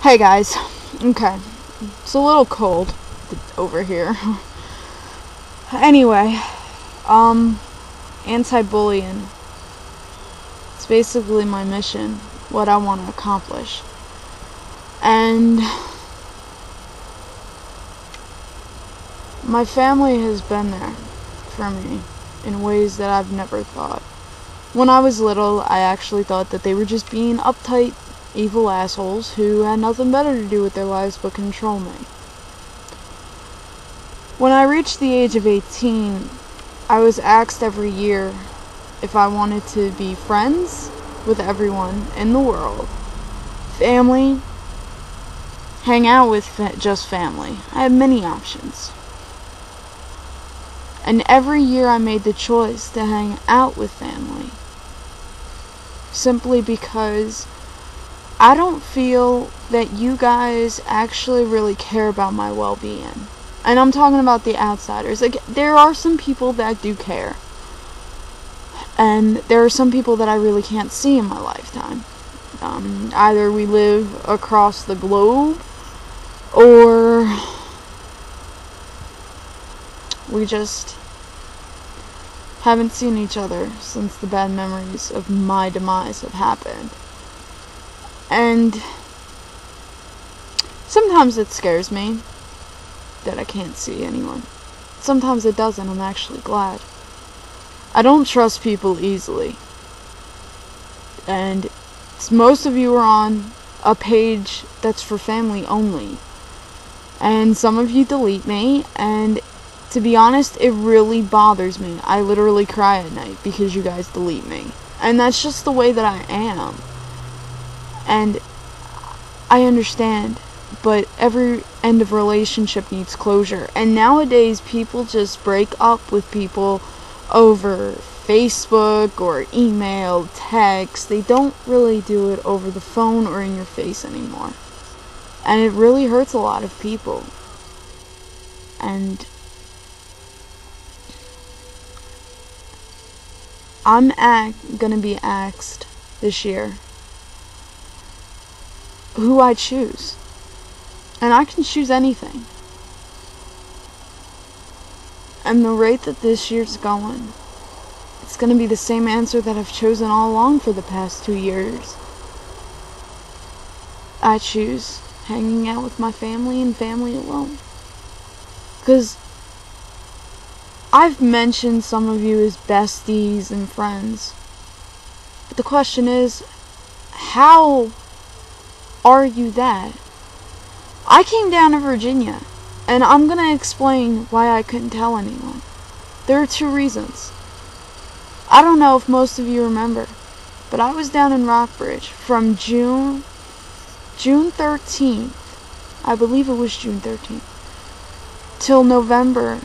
Hey guys, okay, it's a little cold over here. Anyway, anti-bullying. It's basically my mission, what I want to accomplish. And my family has been there for me in ways that I've never thought. When I was little, I actually thought that they were just being uptight, evil assholes who had nothing better to do with their lives but control me. When I reached the age of 18, I was asked every year if I wanted to be friends with everyone in the world, family, hang out with just family. I had many options. And every year I made the choice to hang out with family, simply because I don't feel that you guys actually really care about my well-being. And I'm talking about the outsiders. Like, there are some people that do care. And there are some people that I really can't see in my lifetime. Either we live across the globe, or we just haven't seen each other since the bad memories of my demise have happened. And sometimes it scares me that I can't see anyone. Sometimes it doesn't. I'm actually glad. I don't trust people easily. And most of you are on a page that's for family only. And some of you delete me, and to be honest, it really bothers me. I literally cry at night because you guys delete me. And that's just the way that I am. And I understand, but every end of relationship needs closure. And nowadays, people just break up with people over Facebook or email, text. They don't really do it over the phone or in your face anymore. And it really hurts a lot of people. And I'm gonna be asked this year who I choose. And I can choose anything. And the rate that this year's going, it's going to be the same answer that I've chosen all along for the past 2 years. I choose hanging out with my family and family alone. Because I've mentioned some of you as besties and friends. But the question is, how are you that? I came down to Virginia, and I'm going to explain why I couldn't tell anyone. There are 2 reasons. I don't know if most of you remember, but I was down in Rockbridge from June 13th, I believe it was June 13th, till November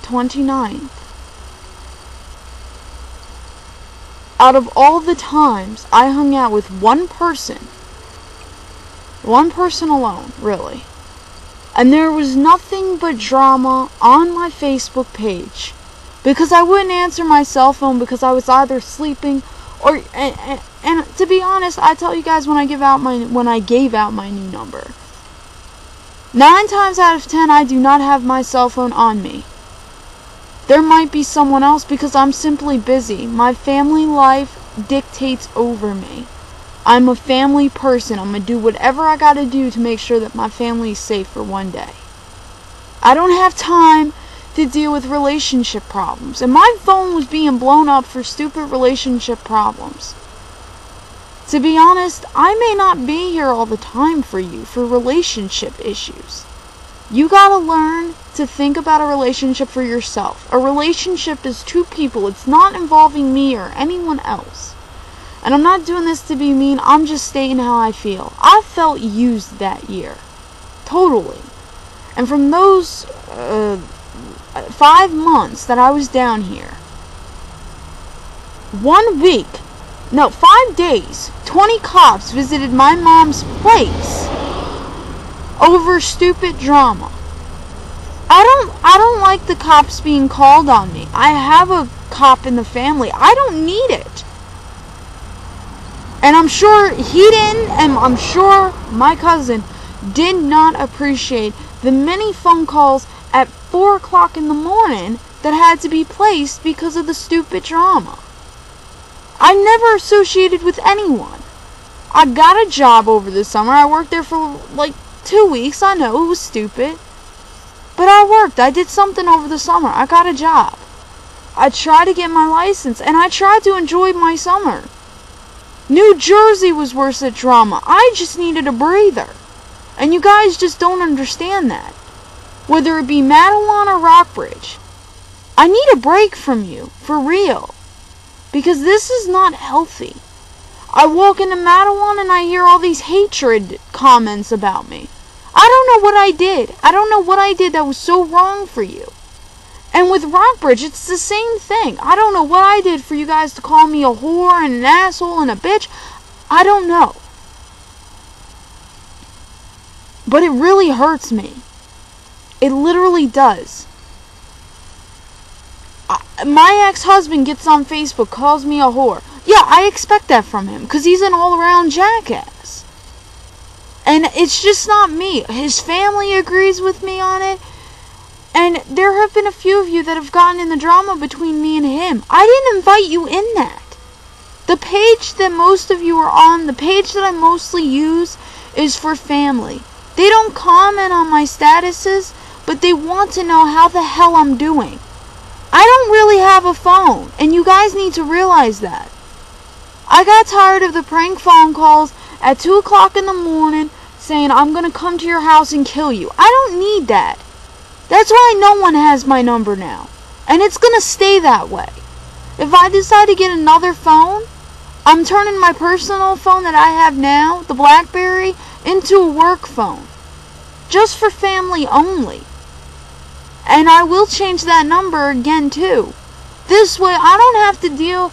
29th. Out of all the times I hung out with one person alone, really. And there was nothing but drama on my Facebook page. Because I wouldn't answer my cell phone because I was either sleeping or... And to be honest, I tell you guys when I gave out my new number. 9 times out of 10, I do not have my cell phone on me. There might be someone else because I'm simply busy. My family life dictates over me. I'm a family person. I'm going to do whatever I got to do to make sure that my family is safe for one day. I don't have time to deal with relationship problems. And my phone was being blown up for stupid relationship problems. To be honest, I may not be here all the time for you for relationship issues. You got to learn to think about a relationship for yourself. A relationship is 2 people. It's not involving me or anyone else. And I'm not doing this to be mean, I'm just stating how I feel. I felt used that year. Totally. And from those 5 months that I was down here, 5 days, 20 cops visited my mom's place over stupid drama. I don't like the cops being called on me. I have a cop in the family. I don't need it. And I'm sure he didn't, and I'm sure my cousin did not appreciate the many phone calls at 4 o'clock in the morning that had to be placed because of the stupid drama. I never associated with anyone. I got a job over the summer. I worked there for like 2 weeks. I know it was stupid. But I worked. I did something over the summer. I got a job. I tried to get my license, and I tried to enjoy my summer. New Jersey was worse at drama. I just needed a breather. And you guys just don't understand that. Whether it be Matawan or Rockbridge, I need a break from you, for real. Because this is not healthy. I walk into Matawan and I hear all these hatred comments about me. I don't know what I did. I don't know what I did that was so wrong for you. And with Rockbridge, it's the same thing. I don't know what I did for you guys to call me a whore and an asshole and a bitch. I don't know. But it really hurts me. It literally does. My ex-husband gets on Facebook, calls me a whore. Yeah, I expect that from him, because he's an all-around jackass. And it's just not me. His family agrees with me on it. And there have been a few of you that have gotten in the drama between me and him. I didn't invite you in that. The page that most of you are on, the page that I mostly use, is for family. They don't comment on my statuses, but they want to know how the hell I'm doing. I don't really have a phone, and you guys need to realize that. I got tired of the prank phone calls at 2 o'clock in the morning saying I'm going to come to your house and kill you. I don't need that. That's why no one has my number now. And it's going to stay that way. If I decide to get another phone, I'm turning my personal phone that I have now, the BlackBerry, into a work phone. Just for family only. And I will change that number again too. This way I don't have to deal,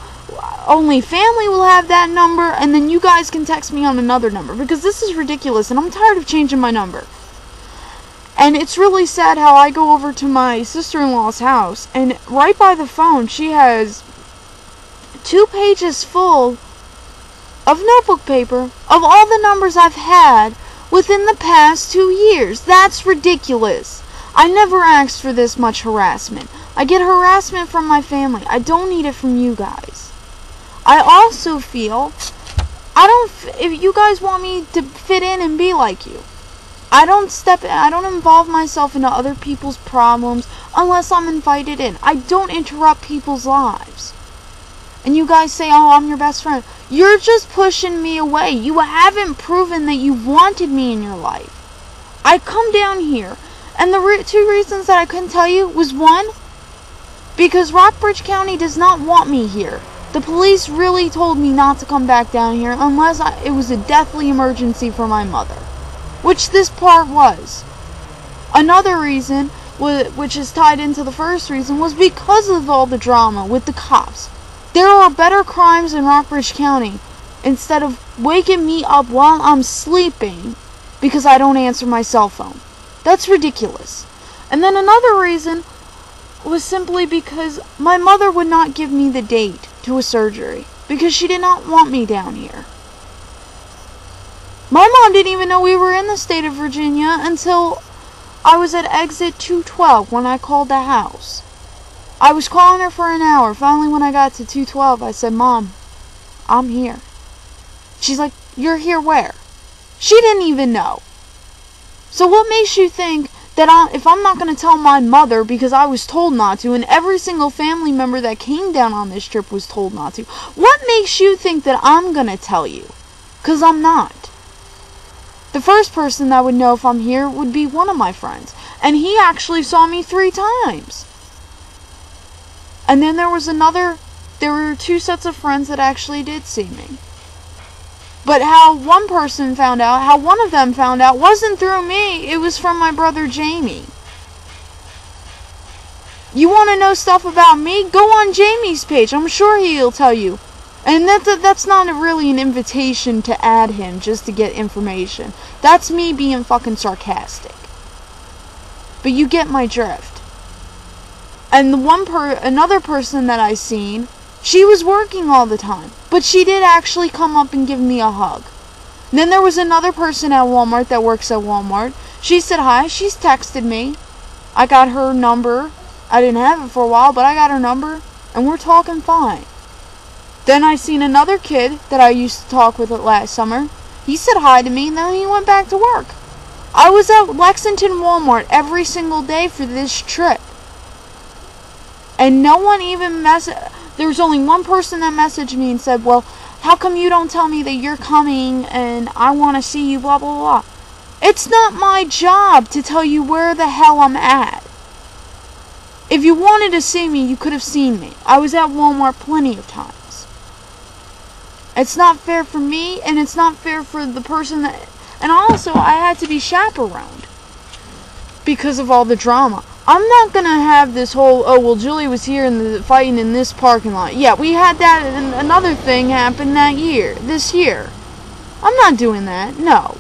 only family will have that number, and then you guys can text me on another number. Because this is ridiculous and I'm tired of changing my number. And it's really sad how I go over to my sister-in-law's house, and right by the phone she has 2 pages full of notebook paper of all the numbers I've had within the past 2 years. That's ridiculous. I never asked for this much harassment. I get harassment from my family. I don't need it from you guys. I also feel, if you guys want me to fit in and be like you, I don't involve myself into other people's problems unless I'm invited in. I don't interrupt people's lives. And you guys say, oh, I'm your best friend. You're just pushing me away. You haven't proven that you wanted me in your life. I come down here, and the 2 reasons that I couldn't tell you was 1, because Rockbridge County does not want me here. The police really told me not to come back down here unless it was a deathly emergency for my mother. Which this part was. Another reason, which is tied into the first reason, was because of all the drama with the cops. There are better crimes in Rockbridge County instead of waking me up while I'm sleeping because I don't answer my cell phone. That's ridiculous. And then another reason was simply because my mother would not give me the date to a surgery because she did not want me down here. My mom didn't even know we were in the state of Virginia until I was at exit 212 when I called the house. I was calling her for an hour. Finally, when I got to 212, I said, Mom, I'm here. She's like, you're here where? She didn't even know. So what makes you think that if I'm not going to tell my mother because I was told not to, and every single family member that came down on this trip was told not to, what makes you think that I'm going to tell you? Because I'm not. The first person that would know if I'm here would be one of my friends. And he actually saw me 3 times. And then there were 2 sets of friends that actually did see me. But how one of them found out wasn't through me, it was from my brother Jamie. You want to know stuff about me? Go on Jamie's page, I'm sure he'll tell you. And that's not really an invitation to add him just to get information. That's me being fucking sarcastic. But you get my drift. And another person that I seen, She was working all the time, but she did actually come up and give me a hug. And then there was another person at Walmart that works at Walmart. She said hi. She's texted me. I got her number. I didn't have it for a while, but I got her number, and we're talking fine. Then I seen another kid that I used to talk with last summer. He said hi to me, and then he went back to work. I was at Lexington Walmart every single day for this trip. And no one even there was only one person that messaged me and said, well, how come you don't tell me that you're coming and I want to see you, blah, blah, blah. It's not my job to tell you where the hell I'm at. If you wanted to see me, you could have seen me. I was at Walmart plenty of times. It's not fair for me, and it's not fair for the person that... And also, I had to be chaperoned because of all the drama. I'm not going to have this whole, oh, well, Julie was here and fighting in this parking lot. Yeah, we had that, and another thing happened this year. I'm not doing that, no.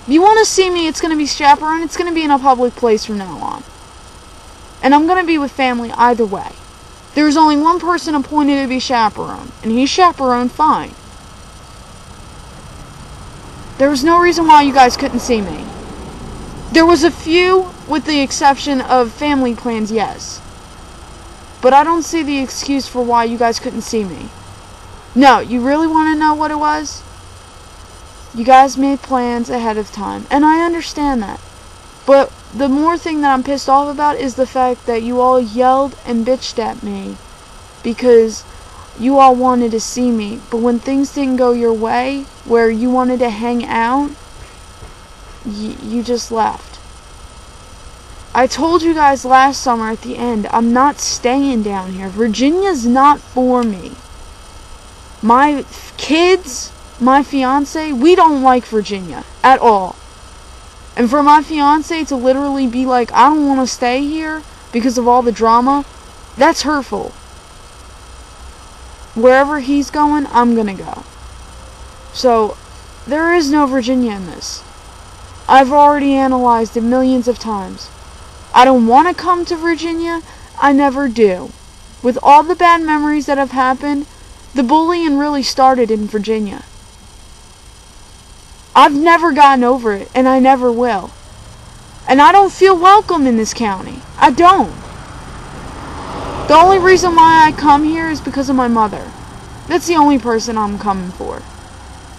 If you want to see me, it's going to be chaperoned. It's going to be in a public place from now on. And I'm going to be with family either way. There's only one person appointed to be chaperoned, and he's chaperoned fine. There was no reason why you guys couldn't see me. There was a few, with the exception of family plans, yes. But I don't see the excuse for why you guys couldn't see me. No, you really want to know what it was? You guys made plans ahead of time, and I understand that. But the more thing that I'm pissed off about is the fact that you all yelled and bitched at me because you all wanted to see me, but when things didn't go your way, where you wanted to hang out, you just left. I told you guys last summer at the end, I'm not staying down here. Virginia's not for me. My kids, my fiance, we don't like Virginia at all. And for my fiance to literally be like, I don't want to stay here because of all the drama, that's hurtful. Wherever he's going, I'm gonna go. So, there is no Virginia in this. I've already analyzed it millions of times. I don't want to come to Virginia. I never do. With all the bad memories that have happened, the bullying really started in Virginia. I've never gotten over it, and I never will. And I don't feel welcome in this county. I don't. The only reason why I come here is because of my mother. That's the only person I'm coming for.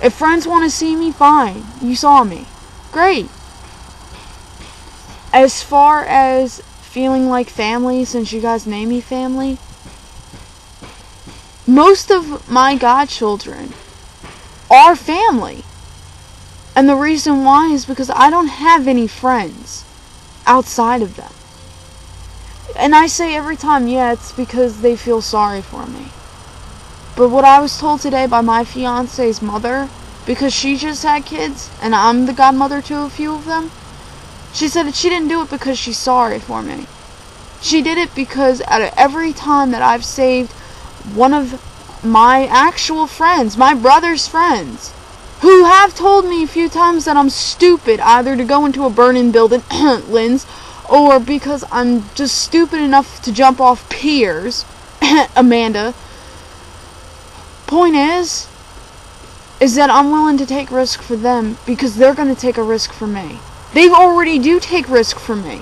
If friends want to see me, fine. You saw me. Great. As far as feeling like family, since you guys name me family, most of my godchildren are family. And the reason why is because I don't have any friends outside of them. And I say every time, yeah, it's because they feel sorry for me. But what I was told today by my fiance's mother, because she just had kids, and I'm the godmother to a few of them, she said that she didn't do it because she's sorry for me. She did it because out of every time that I've saved one of my actual friends, my brother's friends, who have told me a few times that I'm stupid, either to go into a burning building, Linz, or because I'm just stupid enough to jump off piers, Amanda. Point is that I'm willing to take risk for them because they're going to take a risk for me. They already do take risk for me.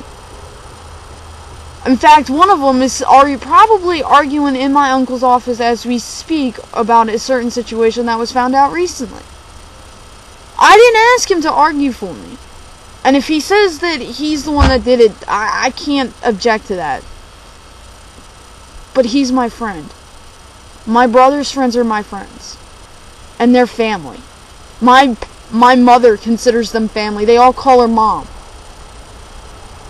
In fact, one of them is probably arguing in my uncle's office as we speak about a certain situation that was found out recently. I didn't ask him to argue for me. And if he says that he's the one that did it, I can't object to that. But he's my friend. My brother's friends are my friends. And they're family. My mother considers them family. They all call her mom.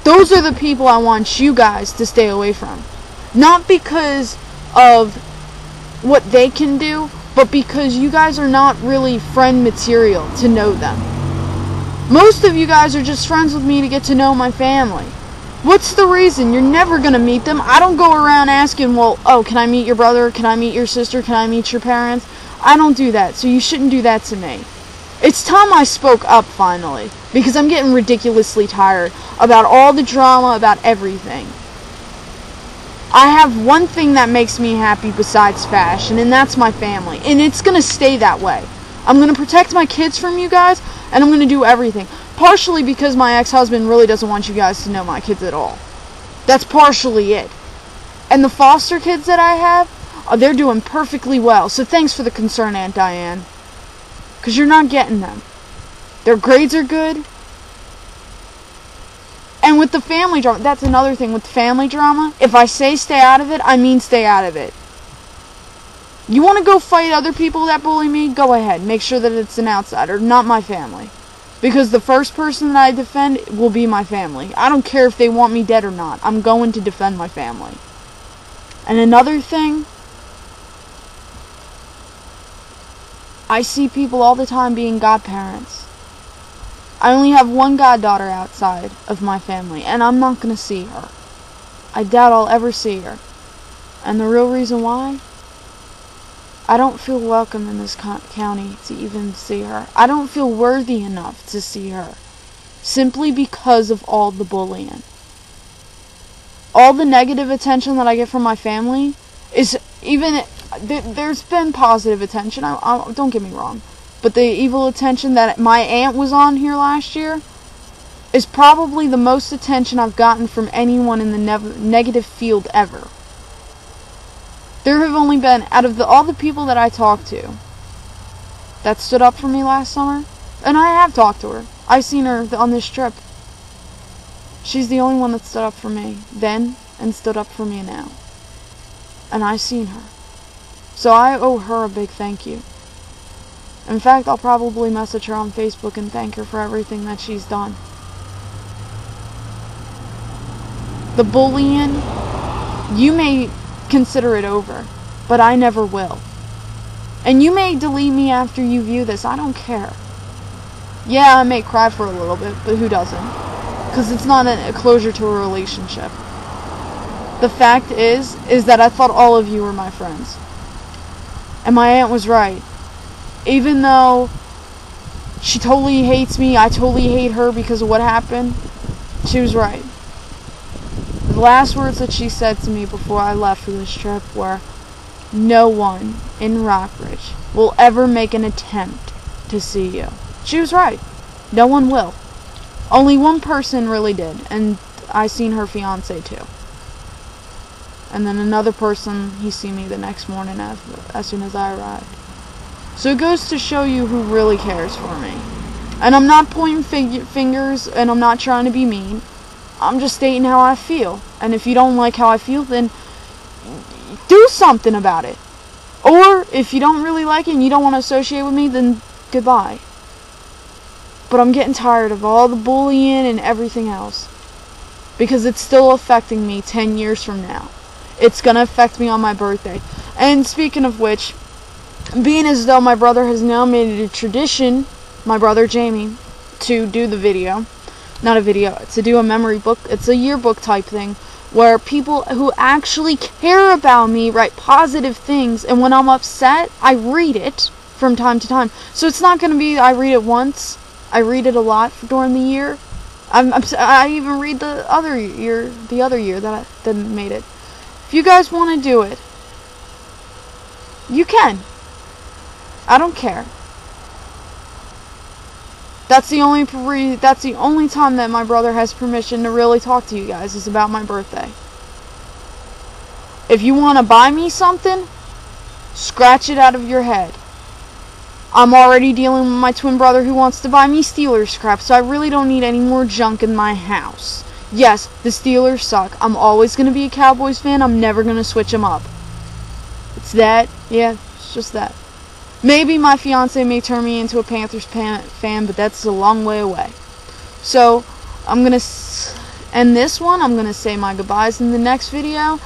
Those are the people I want you guys to stay away from. Not because of what they can do, but because you guys are not really friend material to know them. Most of you guys are just friends with me to get to know my family. What's the reason? You're never going to meet them. I don't go around asking, well, oh, can I meet your brother? Can I meet your sister? Can I meet your parents? I don't do that, so you shouldn't do that to me. It's time I spoke up finally, because I'm getting ridiculously tired about all the drama, about everything. I have one thing that makes me happy besides fashion, and that's my family. And it's going to stay that way. I'm going to protect my kids from you guys, and I'm going to do everything. Partially because my ex-husband really doesn't want you guys to know my kids at all. That's partially it. And the foster kids that I have, they're doing perfectly well. So thanks for the concern, Aunt Diane. Because you're not getting them. Their grades are good. And with the family drama, that's another thing. With the family drama, if I say stay out of it, I mean stay out of it. You want to go fight other people that bully me? Go ahead. Make sure that it's an outsider, not my family. Because the first person that I defend will be my family. I don't care if they want me dead or not. I'm going to defend my family. And another thing, I see people all the time being godparents. I only have one goddaughter outside of my family, and I'm not going to see her. I doubt I'll ever see her. And the real reason why? I don't feel welcome in this county to even see her. I don't feel worthy enough to see her. Simply because of all the bullying. All the negative attention that I get from my family is even... There's been positive attention, don't get me wrong. But the evil attention that my aunt was on here last year is probably the most attention I've gotten from anyone in the negative field ever. There have only been, out of all the people that I talked to that stood up for me last summer, and I have talked to her. I've seen her on this trip. She's the only one that stood up for me then and stood up for me now. And I've seen her. So I owe her a big thank you. In fact, I'll probably message her on Facebook and thank her for everything that she's done. The bullying, you may consider it over, but I never will. And you may delete me after you view this, I don't care. Yeah, I may cry for a little bit, but who doesn't? Because it's not a closure to a relationship. The fact is that I thought all of you were my friends. And my aunt was right. Even though she totally hates me, I totally hate her because of what happened, she was right. The last words that she said to me before I left for this trip were, "No one in Rockridge will ever make an attempt to see you." She was right. No one will. Only one person really did, and I seen her fiance too. And then another person, he seen me the next morning as soon as I arrived. So it goes to show you who really cares for me. And I'm not pointing fingers, and I'm not trying to be mean. I'm just stating how I feel. And if you don't like how I feel, then do something about it. Or if you don't really like it and you don't want to associate with me, then goodbye. But I'm getting tired of all the bullying and everything else. Because it's still affecting me 10 years from now. It's going to affect me on my birthday. And speaking of which, being as though my brother has now made it a tradition, my brother Jamie, to do the video, not a video, to do a memory book, it's a yearbook type thing, where people who actually care about me write positive things, and when I'm upset, I read it from time to time. So it's not going to be I read it once, I read it a lot during the year. I even read the other year that made it. If you guys want to do it, you can. I don't care. That's the only time that my brother has permission to really talk to you guys is about my birthday. If you want to buy me something, scratch it out of your head. I'm already dealing with my twin brother who wants to buy me Steelers crap, so I really don't need any more junk in my house. Yes, the Steelers suck. I'm always going to be a Cowboys fan. I'm never going to switch them up. It's that. Yeah, it's just that. Maybe my fiance may turn me into a Panthers fan, but that's a long way away. So, I'm going to end this one. I'm going to say my goodbyes in the next video.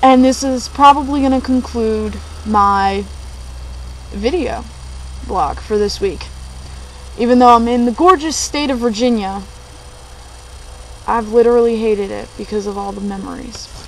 And this is probably going to conclude my video blog for this week. Even though I'm in the gorgeous state of Virginia, I've literally hated it because of all the memories.